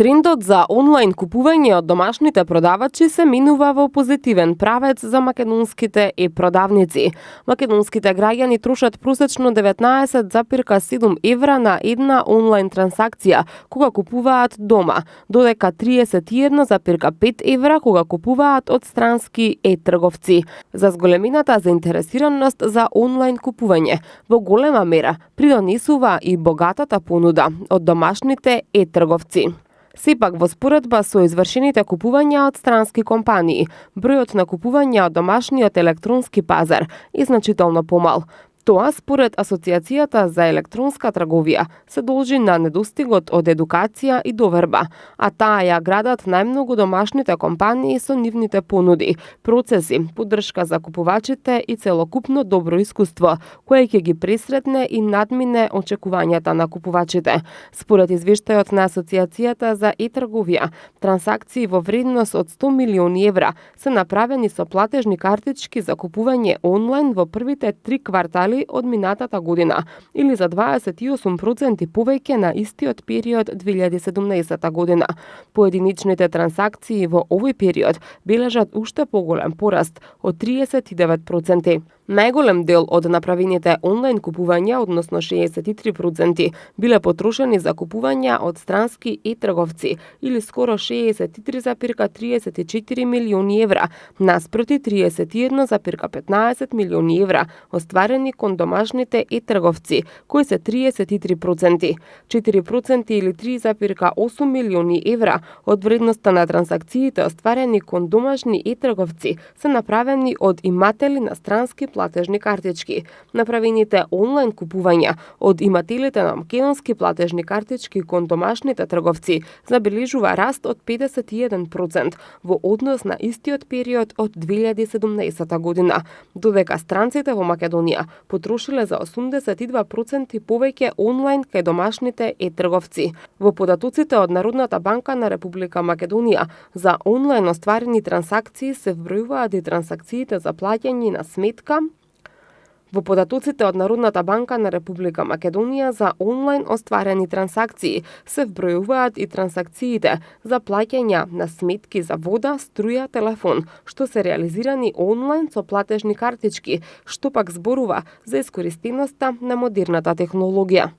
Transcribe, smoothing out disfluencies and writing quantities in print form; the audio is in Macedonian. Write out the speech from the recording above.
Трендот за онлайн купување од домашните продавачи се минува во позитивен правец за македонските продавници. Македонските граѓани трошат просечно 19,7 евра на една онлайн трансакција кога купуваат дома, додека 31,5 евра кога купуваат од странски трговци. За зголемината заинтересираност за онлайн купување во голема мера придонесува и богатата понуда од домашните трговци. Сепак, во споредба со извршените купувања од странски компании, бројот на купувања од домашниот електронски пазар е значително помал. Тоа, според Асоциацијата за електронска трговија, се должи на недостигот од едукација и доверба, а таа ја градат најмногу домашните компании со нивните понуди, процеси, поддршка за купувачите и целокупно добро искуство, кое ќе ги пресретне и надмине очекувањата на купувачите. Според извештајот на Асоциацијата за трговија, трансакции во вредност од 100 милиони евра се направени со платежни картички за купување онлайн во првите 3 квартали од минатата година, или за 28% повеќе на истиот период 2017 година. Поединичните трансакции во овој период бележат уште поголем пораст од 39%. Најголем дел од направените онлайн купувања, односно 63%, биле потрошени за купувања од странски трговци, или скоро 63,34 милиони евра, наспроти 31,15 милиони евра, остварени кон домашните трговци, кои се 33%. 4% или 3,8 милиони евра од вредноста на трансакциите остварени кон домашни трговци се направени од иматели на странски платежни картички. Направените онлайн купувања од имателите на македонски платежни картички кон домашните трговци забележува раст од 51% во однос на истиот период од 2017 година, додека странците во Македонија потрошиле за 82% повеќе онлайн кај домашните трговци. Во податоците од Народната банка на Република Македонија за онлайн остварени трансакции се вбројуваат и трансакциите за плаќање на сметка. Во податоците од Народната банка на Република Македонија за онлайн остварени трансакции се вбројуваат и трансакциите за плаќања на сметки за вода, струја, телефон, што се реализирани онлайн со платежни картички, што пак зборува за искористеноста на модерната технологија.